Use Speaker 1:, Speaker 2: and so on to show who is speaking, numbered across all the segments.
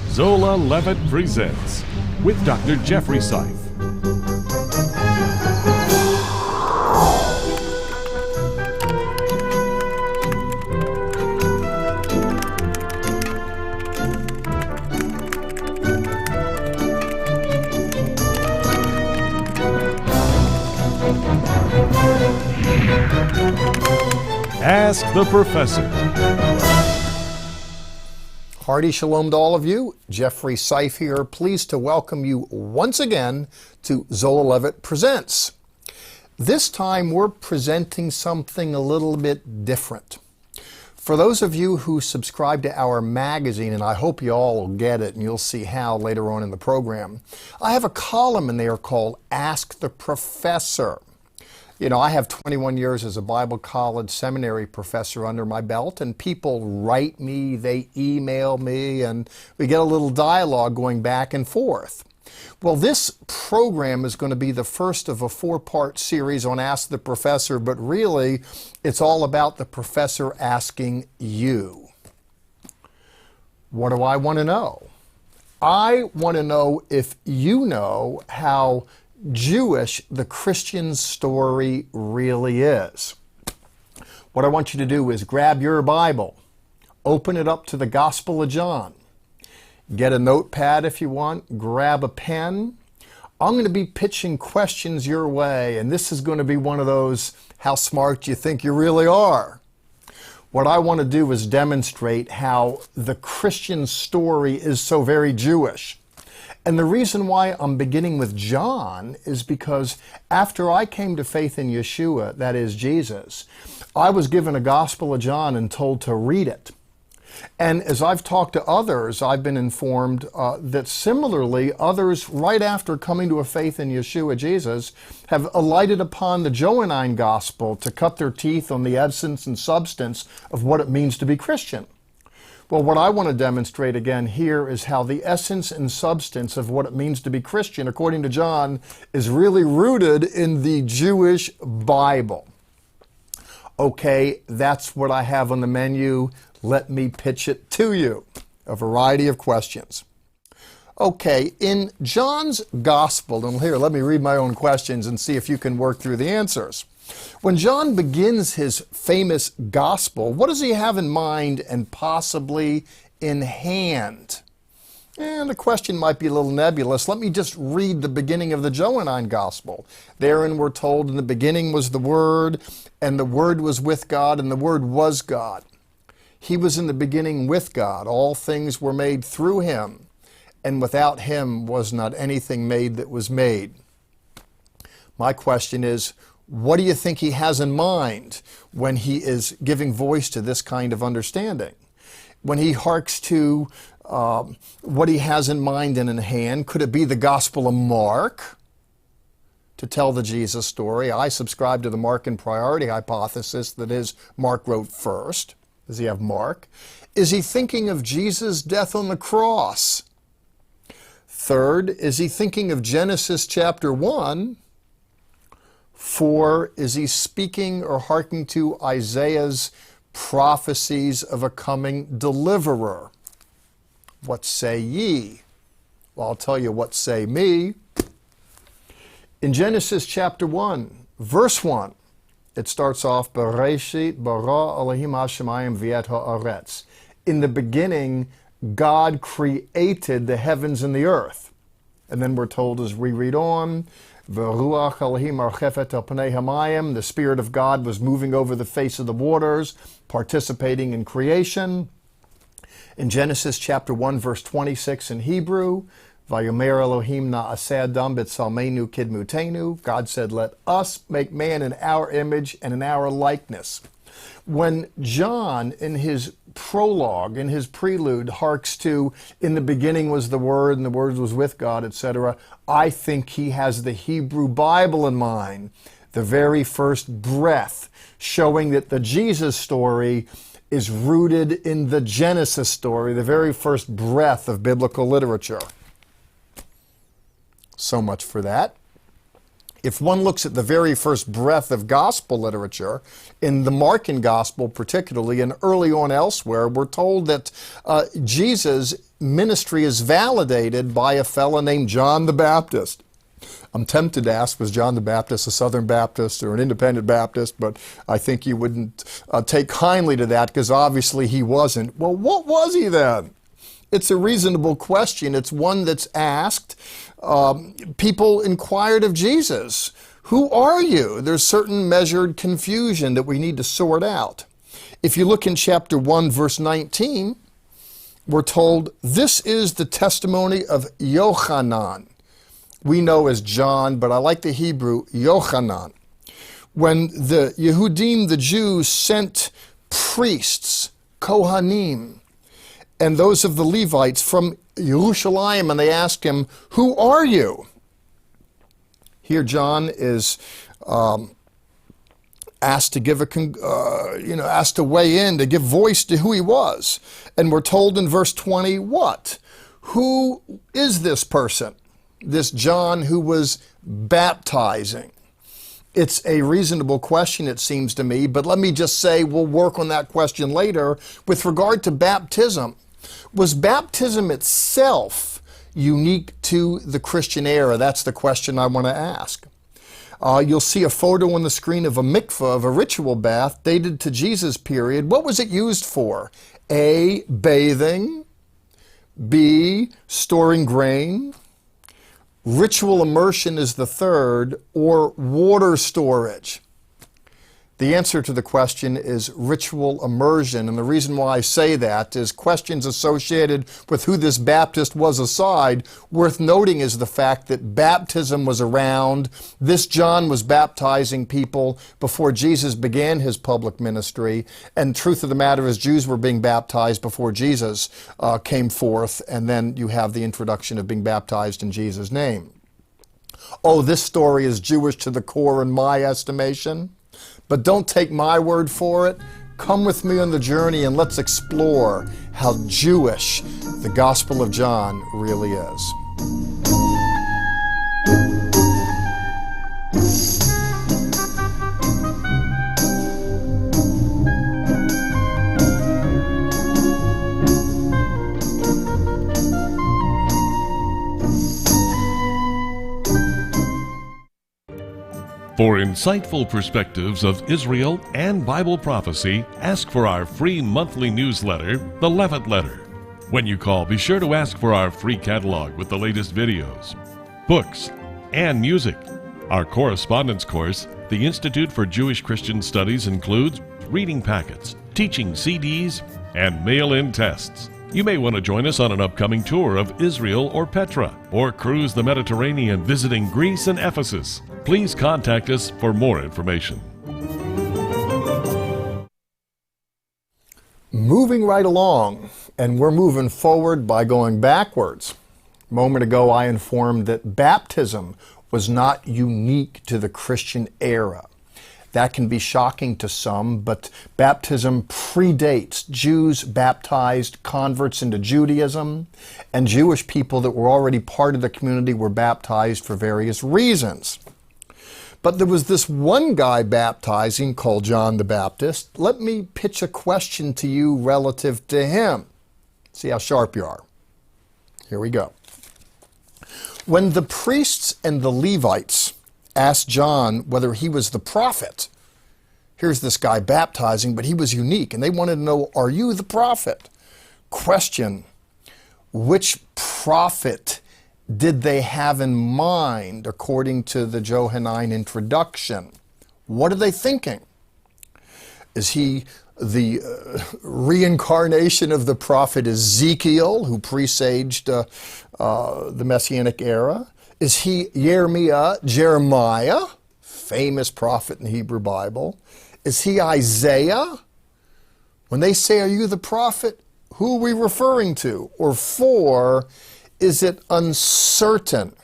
Speaker 1: Zola Levitt presents with Dr. Jeffrey Seif. Ask the Professor.
Speaker 2: Hearty shalom to all of you. Jeffrey Seif here. Pleased to welcome you once again to Zola Levitt Presents. This time we're presenting something a little bit different. For those of you who subscribe to our magazine, and I hope you all will get it and you'll see how later on in the program, I have a column in there called Ask the Professor. You know, I have 21 years as a Bible college seminary professor under my belt, and people write me, they email me, and we get a little dialogue going back and forth. Well, this program is going to be the first of a four-part series on Ask the Professor, but really it's all about the professor asking you. What do I want to know? I want to know if you know how Jewish the Christian story really is. What I want you to do is grab your Bible, open it up to the Gospel of John, get a notepad if you want, grab a pen. I'm going to be pitching questions your way, and this is going to be one of those how smart you think you really are. What I want to do is demonstrate how the Christian story is so very Jewish. And the reason why I'm beginning with John is because after I came to faith in Yeshua, that is Jesus, I was given a Gospel of John and told to read it. And as I've talked to others, I've been informed that similarly, others right after coming to a faith in Yeshua Jesus have alighted upon the Johannine Gospel to cut their teeth on the essence and substance of what it means to be Christian. Well, what I want to demonstrate again here is how the essence and substance of what it means to be Christian, according to John, is really rooted in the Jewish Bible. Okay, that's what I have on the menu. Let me pitch it to you. A variety of questions. Okay, in John's Gospel, and here, let me read my own questions and see if you can work through the answers. When John begins his famous gospel, what does he have in mind and possibly in hand? And the question might be a little nebulous. Let me just read the beginning of the Johannine Gospel. Therein we're told, in the beginning was the Word, and the Word was with God, and the Word was God. He was in the beginning with God. All things were made through him, and without him was not anything made that was made. My question is, what do you think he has in mind when he is giving voice to this kind of understanding? When he harks to what he has in mind and in hand, could it be the Gospel of Mark to tell the Jesus story? I subscribe to the Mark in priority hypothesis, that is, Mark wrote first. Does he have Mark? Is he thinking of Jesus' death on the cross? Third, is he thinking of Genesis chapter 1? 4, is he speaking or hearkening to Isaiah's prophecies of a coming deliverer? What say ye? Well, I'll tell you what say me. In Genesis chapter 1, verse 1, it starts off, Bereshit bara Elohim hashamayim v'et haaretz. In the beginning, God created the heavens and the earth. And then we're told as we read on, V'ruach Elohim archefet al pnei hamayim. The Spirit of God was moving over the face of the waters, participating in creation. In Genesis chapter 1, verse 26 in Hebrew, Vayomer Elohim na'aseh adam b'tzalmenu kidmutenu. God said, let us make man in our image and in our likeness. When John, in his prologue, in his prelude, harks to, in the beginning was the Word, and the Word was with God, etc., I think he has the Hebrew Bible in mind, the very first breath, showing that the Jesus story is rooted in the Genesis story, the very first breath of biblical literature. So much for that. If one looks at the very first breath of gospel literature, in the Markan gospel particularly, and early on elsewhere, we're told that Jesus' ministry is validated by a fellow named John the Baptist. I'm tempted to ask, was John the Baptist a Southern Baptist or an Independent Baptist? But I think you wouldn't take kindly to that, because obviously he wasn't. Well, what was he then? It's a reasonable question. It's one that's asked. People inquired of Jesus, who are you? There's certain measured confusion that we need to sort out. If you look in chapter 1, verse 19, we're told, this is the testimony of Yochanan. We know as John, but I like the Hebrew, Yochanan. When the Yehudim, the Jews, sent priests, Kohanim, and those of the Levites from Jerusalem, and they asked him, who are you? Here John is asked to give asked to weigh in, to give voice to who he was. And we're told in verse 20, what? Who is this person? This John who was baptizing? It's a reasonable question, it seems to me, but let me just say we'll work on that question later. With regard to baptism, was baptism itself unique to the Christian era? That's the question I want to ask. You'll see a photo on the screen of a mikveh, of a ritual bath, dated to Jesus' period. What was it used for? A, bathing. B, storing grain. Ritual immersion is the third, or water storage. The answer to the question is ritual immersion, and the reason why I say that is questions associated with who this Baptist was aside. Worth noting is the fact that baptism was around. This John was baptizing people before Jesus began his public ministry, and truth of the matter is Jews were being baptized before Jesus came forth, and then you have the introduction of being baptized in Jesus' name. Oh, this story is Jewish to the core in my estimation. But don't take my word for it. Come with me on the journey and let's explore how Jewish the Gospel of John really is.
Speaker 1: For insightful perspectives of Israel and Bible prophecy, ask for our free monthly newsletter, The Levitt Letter. When you call, be sure to ask for our free catalog with the latest videos, books, and music. Our correspondence course, the Institute for Jewish Christian Studies, includes reading packets, teaching CDs, and mail-in tests. You may want to join us on an upcoming tour of Israel or Petra, or cruise the Mediterranean visiting Greece and Ephesus. Please contact us for more information.
Speaker 2: Moving right along, and we're moving forward by going backwards. A moment ago I informed that baptism was not unique to the Christian era. That can be shocking to some, but baptism predates. Jews baptized converts into Judaism, and Jewish people that were already part of the community were baptized for various reasons. But there was this one guy baptizing called John the Baptist. Let me pitch a question to you relative to him. See how sharp you are. Here we go. When the priests and the Levites asked John whether he was the prophet, here's this guy baptizing, but he was unique, and they wanted to know, are you the prophet? Question, which prophet did they have in mind according to the Johannine introduction? What are they thinking? Is he the reincarnation of the prophet Ezekiel, who presaged the Messianic era? Is he Jeremiah, famous prophet in the Hebrew Bible? Is he Isaiah? When they say, are you the prophet, who are we referring to? Or 4, is it uncertain?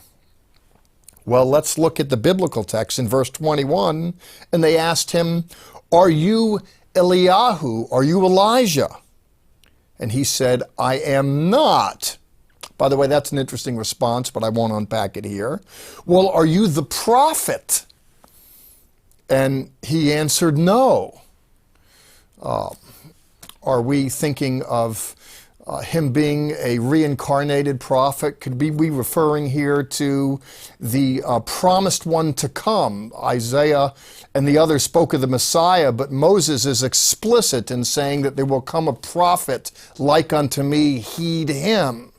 Speaker 2: Well, let's look at the biblical text in verse 21. And they asked him, are you Eliyahu? Are you Elijah? And he said, I am not. By the way, that's an interesting response, but I won't unpack it here. Well, are you the prophet? And he answered, no. Are we thinking of him being a reincarnated prophet? Could we be referring here to the promised one to come? Isaiah and the others spoke of the Messiah, but Moses is explicit in saying that there will come a prophet like unto me, heed him.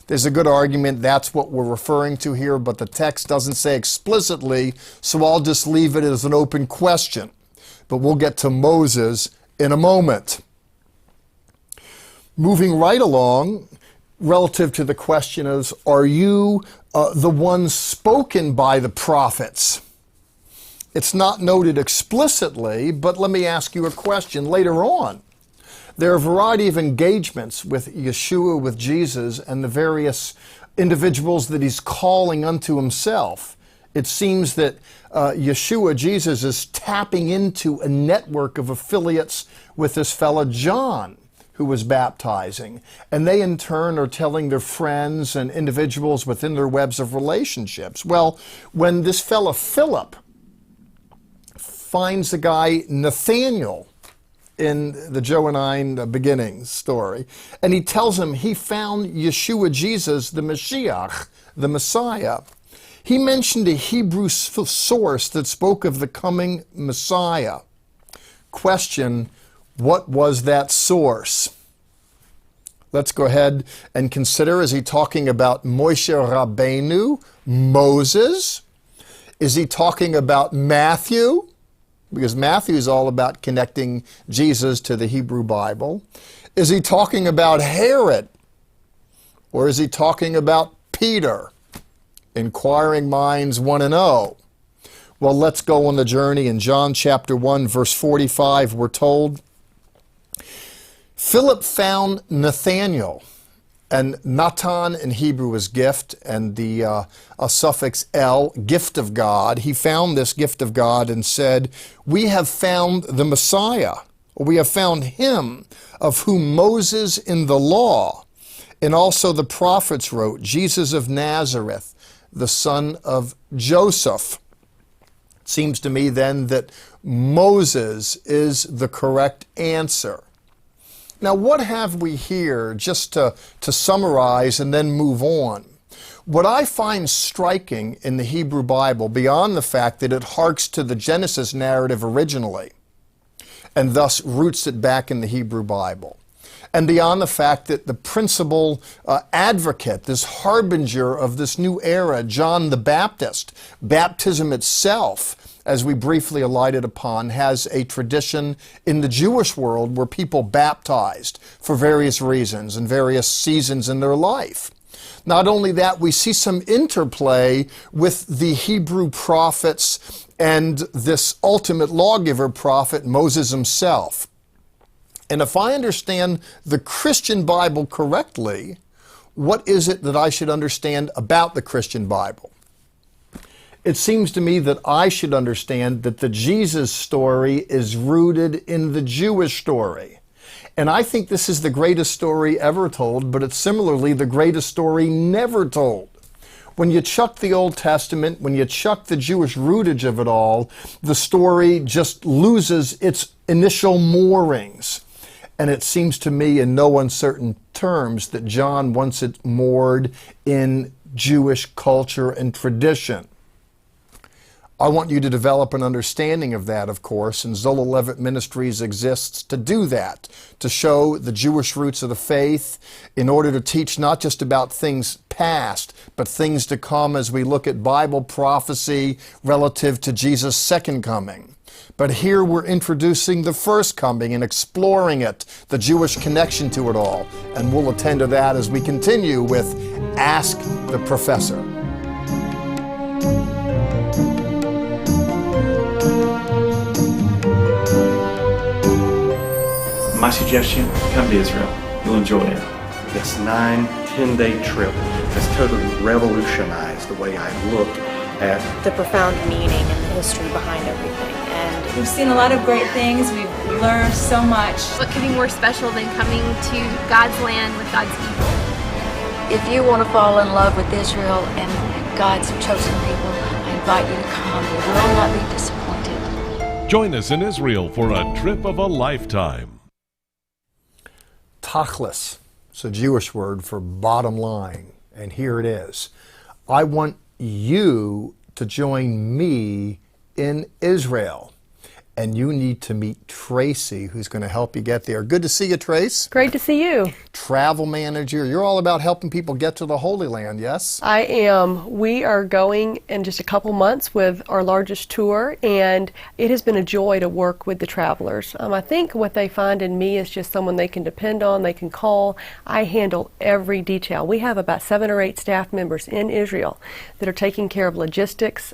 Speaker 2: There's a good argument that's what we're referring to here, but the text doesn't say explicitly, so I'll just leave it as an open question. But we'll get to Moses in a moment. Moving right along, relative to the question is, are you the one spoken by the prophets? It's not noted explicitly, but let me ask you a question later on. There are a variety of engagements with Yeshua, with Jesus, and the various individuals that he's calling unto himself. It seems that Yeshua, Jesus, is tapping into a network of affiliates with this fella John, who was baptizing. And they in turn are telling their friends and individuals within their webs of relationships. Well, when this fella Philip finds the guy Nathaniel in the Johannine beginning story, and he tells him he found Yeshua Jesus, the Mashiach, the Messiah, he mentioned a Hebrew source that spoke of the coming Messiah. Question, what was that source? Let's go ahead and consider, is he talking about Moshe Rabbeinu, Moses? Is he talking about Matthew? Because Matthew is all about connecting Jesus to the Hebrew Bible. Is he talking about Herod? Or is he talking about Peter? Inquiring minds want to know. Well, let's go on the journey. In John chapter 1, verse 45, we're told, Philip found Nathanael, and Natan in Hebrew is gift, and the suffix el, gift of God. He found this gift of God and said, we have found the Messiah, or we have found him of whom Moses in the law and also the prophets wrote, Jesus of Nazareth, the son of Joseph. It seems to me then that Moses is the correct answer. Now, what have we here, just to summarize and then move on? What I find striking in the Hebrew Bible, beyond the fact that it harks to the Genesis narrative originally, and thus roots it back in the Hebrew Bible, and beyond the fact that the principal advocate, this harbinger of this new era, John the Baptist, baptism itself, as we briefly alighted upon, has a tradition in the Jewish world where people baptized for various reasons and various seasons in their life. Not only that, we see some interplay with the Hebrew prophets and this ultimate lawgiver prophet, Moses himself. And if I understand the Christian Bible correctly, what is it that I should understand about the Christian Bible? It seems to me that I should understand that the Jesus story is rooted in the Jewish story. And I think this is the greatest story ever told, but it's similarly the greatest story never told. When you chuck the Old Testament, when you chuck the Jewish rootage of it all, the story just loses its initial moorings. And it seems to me in no uncertain terms that John wants it moored in Jewish culture and tradition. I want you to develop an understanding of that, of course, and Zola Levitt Ministries exists to do that, to show the Jewish roots of the faith in order to teach not just about things past, but things to come as we look at Bible prophecy relative to Jesus' second coming. But here we're introducing the first coming and exploring it, the Jewish connection to it all, and we'll attend to that as we continue with Ask the Professor.
Speaker 3: My suggestion, come to Israel. You'll enjoy it.
Speaker 4: This 9-10-day trip has totally revolutionized the way I look at
Speaker 5: the profound meaning and the history behind everything. And
Speaker 6: we've seen a lot of great things. We've learned so much.
Speaker 7: What could be more special than coming to God's land with God's people? If you want to fall in love with Israel and God's chosen people, I invite you to come. You will not be disappointed.
Speaker 1: Join us in Israel for a trip of a lifetime.
Speaker 2: Tachlis. It's a Jewish word for bottom line. And here it is. I want you to join me in Israel. And you need to meet Tracy, who's going to help you get there. Good to see you, Trace.
Speaker 8: Great to see you.
Speaker 2: Travel manager. You're all about helping people get to the Holy Land, yes?
Speaker 8: I am. We are going in just a couple months with our largest tour, and it has been a joy to work with the travelers. I think what they find in me is just someone they can depend on, they can call. I handle every detail. We have about 7 or 8 staff members in Israel that are taking care of logistics.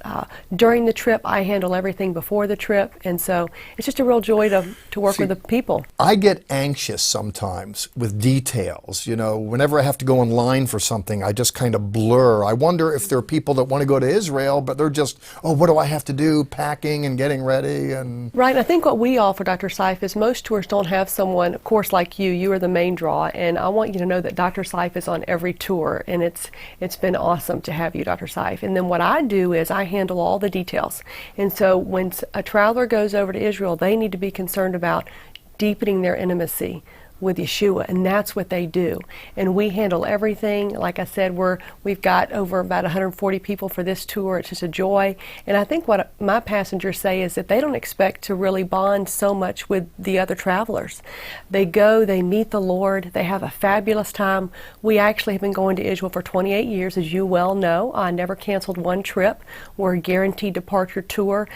Speaker 8: During the trip, I handle everything before the trip, and so it's just a real joy to work with the people.
Speaker 2: I get anxious sometimes with details. You know, whenever I have to go online for something, I just kind of blur. I wonder if there are people that want to go to Israel, but they're just, oh, what do I have to do? Packing and getting ready. And
Speaker 8: right. I think what we offer, Dr. Seif, is most tours don't have someone, of course, like you. You are the main draw, and I want you to know that Dr. Seif is on every tour, and it's been awesome to have you, Dr. Seif. And then what I do is I handle all the details. And so when a traveler goes over to Israel, they need to be concerned about deepening their intimacy with Yeshua, and that's what they do. And we handle everything. Like I said, we've got over about 140 people for this tour. It's just a joy. And I think what my passengers say is that they don't expect to really bond so much with the other travelers. They go, they meet the Lord, they have a fabulous time. We actually have been going to Israel for 28 years, as you well know. I never canceled one trip. We're a guaranteed departure tour.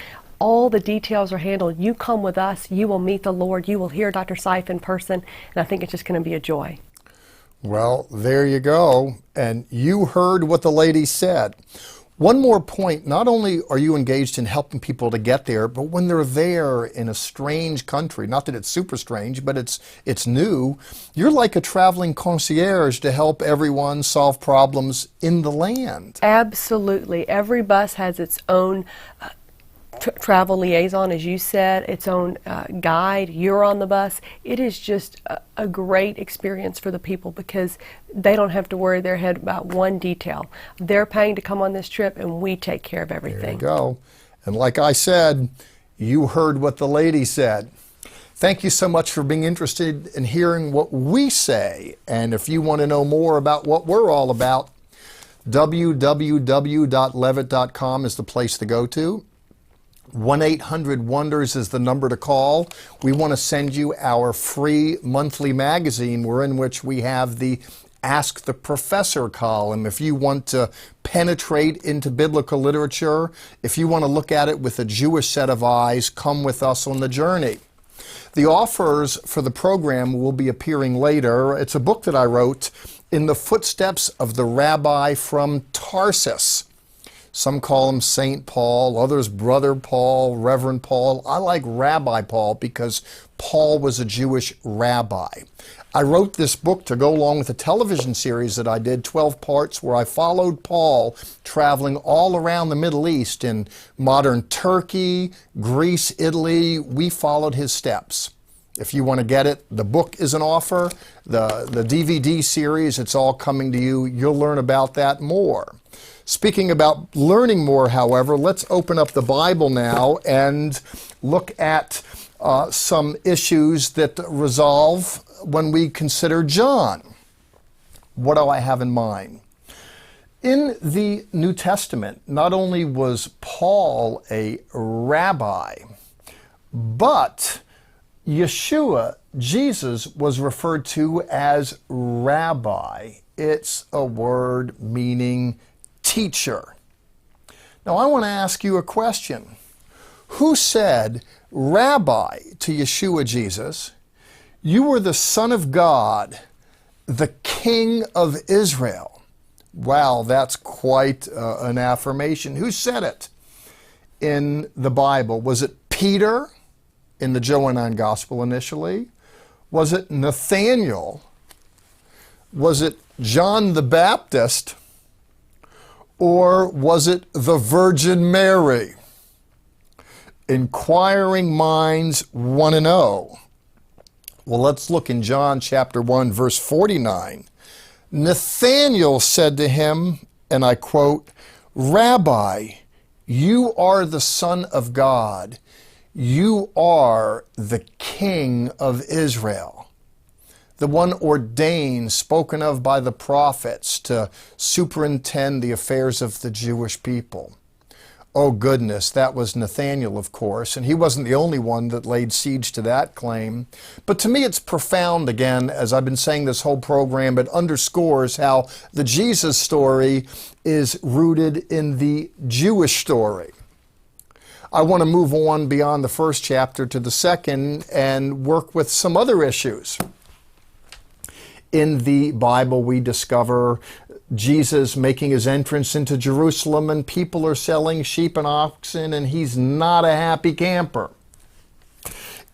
Speaker 8: All the details are handled. You come with us, you will meet the Lord, you will hear Dr. Seif in person, and I think it's just going to be a joy.
Speaker 2: Well, there you go. And you heard what the lady said. One more point, not only are you engaged in helping people to get there, but when they're there in a strange country, not that it's super strange, but it's new, you're like a traveling concierge to help everyone solve problems in the land.
Speaker 8: Absolutely. Every bus has its own travel liaison, as you said, its own guide. You're on the bus. It is just a great experience for the people because they don't have to worry their head about one detail. They're paying to come on this trip, and we take care of everything.
Speaker 2: There you go. And like I said, you heard what the lady said. Thank you so much for being interested in hearing what we say. And if you want to know more about what we're all about, www.levitt.com is the place to go to. 1-800-WONDERS is the number to call. We want to send you our free monthly magazine, in which we have the Ask the Professor column. If you want to penetrate into biblical literature, if you want to look at it with a Jewish set of eyes, come with us on the journey. The offers for the program will be appearing later. It's a book that I wrote, In the Footsteps of the Rabbi from Tarsus. Some call him St. Paul, others Brother Paul, Reverend Paul. I like Rabbi Paul because Paul was a Jewish rabbi. I wrote this book to go along with a television series that I did, 12 parts, where I followed Paul traveling all around the Middle East in modern Turkey, Greece, Italy. We followed his steps. If you want to get it, the book is an offer. The DVD series, it's all coming to you. You'll learn about that more. Speaking about learning more, however, let's open up the Bible now and look at some issues that resolve when we consider John. What do I have in mind? In the New Testament, not only was Paul a rabbi, but Yeshua, Jesus, was referred to as rabbi. It's a word meaning teacher. Now I want to ask you a question. Who said, Rabbi, to Yeshua, Jesus, you were the Son of God, the King of Israel? Wow, that's quite an affirmation. Who said it in the Bible? Was it Peter in the Johannine Gospel initially? Was it Nathaniel? Was it John the Baptist? Or was it the Virgin Mary? Inquiring minds want to know. Well, let's look in John chapter 1, verse 49. Nathanael said to him, and I quote, "Rabbi, you are the Son of God. You are the King of Israel." The one ordained, spoken of by the prophets to superintend the affairs of the Jewish people. Oh goodness, that was Nathanael, of course, and he wasn't the only one that laid siege to that claim. But to me it's profound, again, as I've been saying this whole program, it underscores how the Jesus story is rooted in the Jewish story. I want to move on beyond the first chapter to the second and work with some other issues. In the Bible, we discover Jesus making his entrance into Jerusalem, and people are selling sheep and oxen, and he's not a happy camper.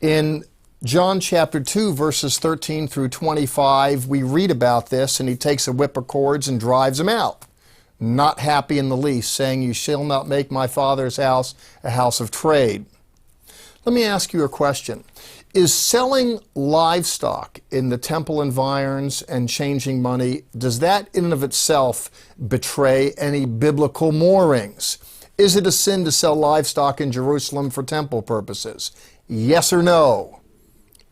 Speaker 2: In John chapter 2, verses 13 through 25, we read about this, and he takes a whip of cords and drives them out. Not happy in the least, saying, "You shall not make my Father's house a house of trade." Let me ask you a question. Is selling livestock in the temple environs and changing money, does that in and of itself betray any biblical moorings? Is it a sin to sell livestock in Jerusalem for temple purposes? Yes or no?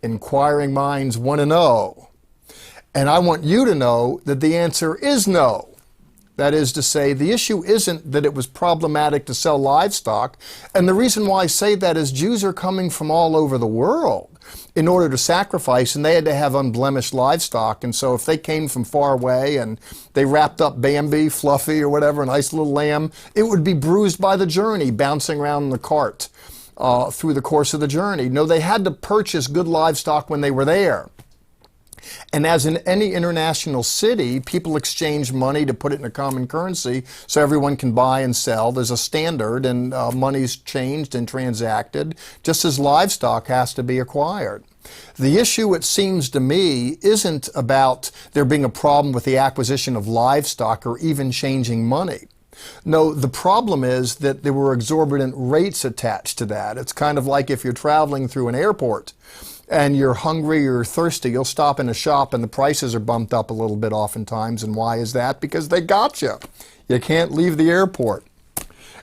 Speaker 2: Inquiring minds want to know. And I want you to know that the answer is no. That is to say, the issue isn't that it was problematic to sell livestock. And the reason why I say that is Jews are coming from all over the world in order to sacrifice, and they had to have unblemished livestock. And so if they came from far away and they wrapped up Bambi, Fluffy, or whatever, a nice little lamb, it would be bruised by the journey, bouncing around in the cart through the course of the journey. No, they had to purchase good livestock when they were there. And as in any international city, people exchange money to put it in a common currency so everyone can buy and sell. There's a standard, and money's changed and transacted, just as livestock has to be acquired. The issue, it seems to me, isn't about there being a problem with the acquisition of livestock or even changing money. No, the problem is that there were exorbitant rates attached to that. It's kind of like if you're traveling through an airport and you're hungry or thirsty, you'll stop in a shop and the prices are bumped up a little bit oftentimes. And why is that? Because they got you. You can't leave the airport.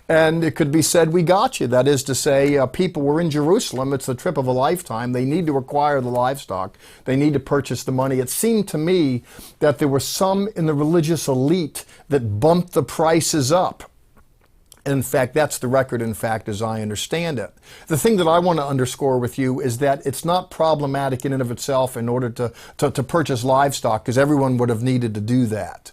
Speaker 2: And it could be said, we got you. That is to say, people were in Jerusalem. It's the trip of a lifetime. They need to acquire the livestock. They need to purchase the money. It seemed to me that there were some in the religious elite that bumped the prices up. In fact, that's the record, in fact, as I understand it. The thing that I want to underscore with you is that it's not problematic in and of itself in order to purchase livestock, because everyone would have needed to do that.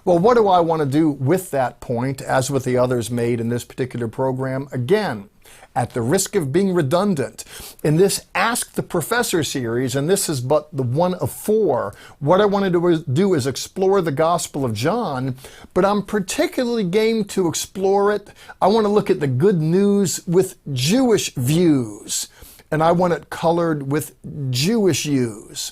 Speaker 2: Well, what do I want to do with that point, as with the others made in this particular program? Again, at the risk of being redundant, in this Ask the Professor series, and this is but the one of 4, what I wanted to do is explore the Gospel of John, but I'm particularly game to explore it. I want to look at the good news with Jewish views, and I want it colored with Jewish hues.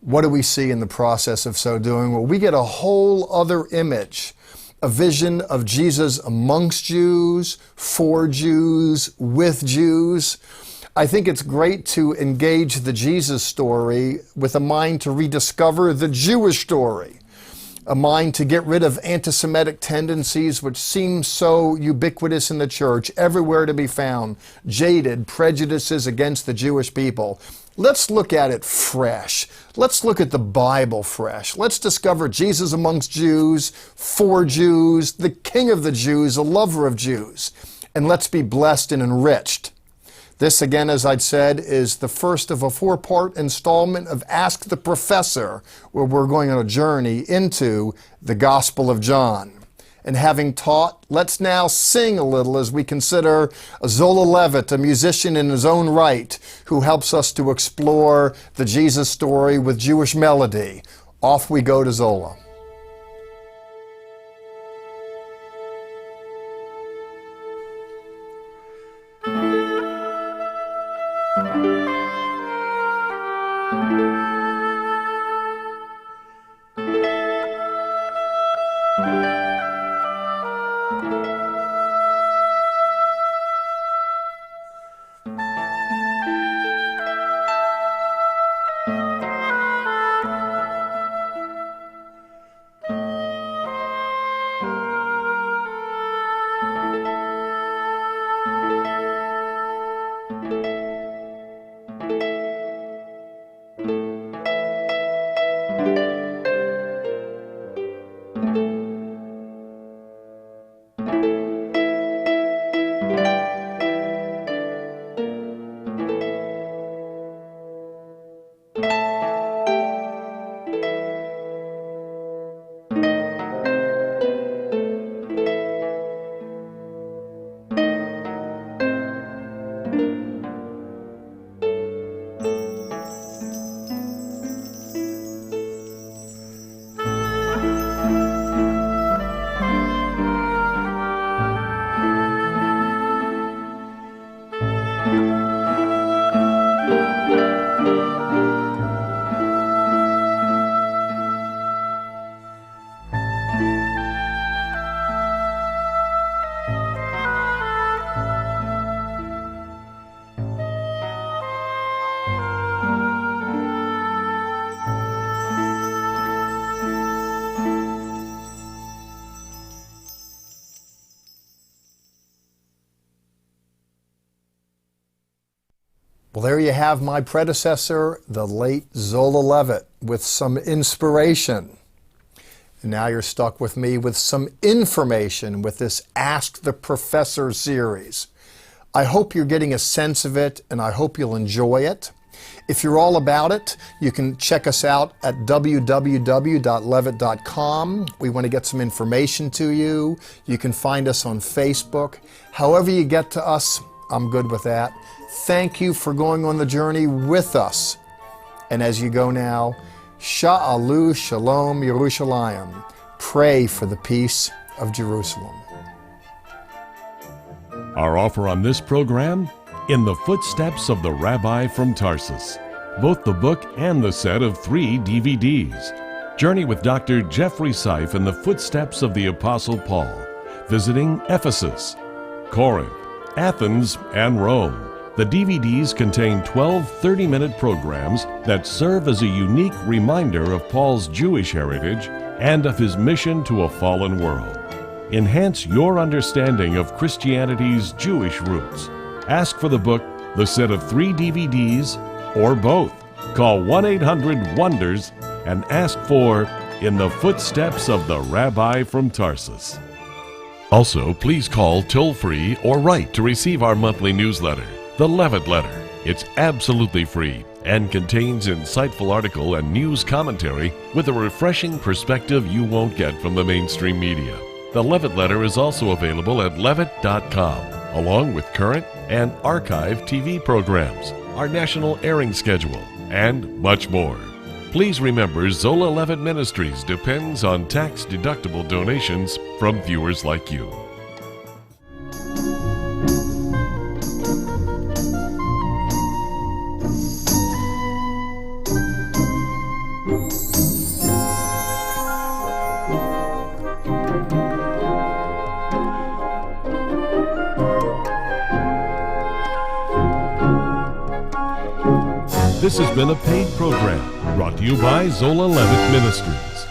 Speaker 2: What do we see in the process of so doing? Well, we get a whole other image, a vision of Jesus amongst Jews, for Jews, with Jews. I think it's great to engage the Jesus story with a mind to rediscover the Jewish story, a mind to get rid of anti-Semitic tendencies which seem so ubiquitous in the church, everywhere to be found, jaded prejudices against the Jewish people. Let's look at it fresh. Let's look at the Bible fresh. Let's discover Jesus amongst Jews, for Jews, the King of the Jews, a lover of Jews. And let's be blessed and enriched. This, again, as I'd said, is the first of a 4-part installment of Ask the Professor, where we're going on a journey into the Gospel of John. And having taught, let's now sing a little as we consider Zola Levitt, a musician in his own right, who helps us to explore the Jesus story with Jewish melody. Off we go to Zola. Well, there you have my predecessor, the late Zola Levitt, with some inspiration. And now you're stuck with me with some information with this Ask the Professor series. I hope you're getting a sense of it, and I hope you'll enjoy it. If you're all about it, you can check us out at www.levitt.com. We want to get some information to you. You can find us on Facebook. However you get to us, I'm good with that. Thank you for going on the journey with us. And as you go now, Sha'alu Shalom Yerushalayim. Pray for the peace of Jerusalem.
Speaker 1: Our offer on this program, In the Footsteps of the Rabbi from Tarsus, both the book and the set of 3 DVDs. Journey with Dr. Jeffrey Seif in the footsteps of the Apostle Paul, visiting Ephesus, Corinth, Athens, and Rome. The DVDs contain 12 30-minute programs that serve as a unique reminder of Paul's Jewish heritage and of his mission to a fallen world. Enhance your understanding of Christianity's Jewish roots. Ask for the book, the set of 3 DVDs, or both. Call 1-800-WONDERS and ask for In the Footsteps of the Rabbi from Tarsus. Also, please call toll-free or write to receive our monthly newsletter, The Levitt Letter. It's absolutely free and contains insightful article and news commentary with a refreshing perspective you won't get from the mainstream media. The Levitt Letter is also available at levitt.com, along with current and archive TV programs, our national airing schedule, and much more. Please remember, Zola Levitt Ministries depends on tax-deductible donations from viewers like you. This has been a paid program brought to you by Zola Levitt Ministries.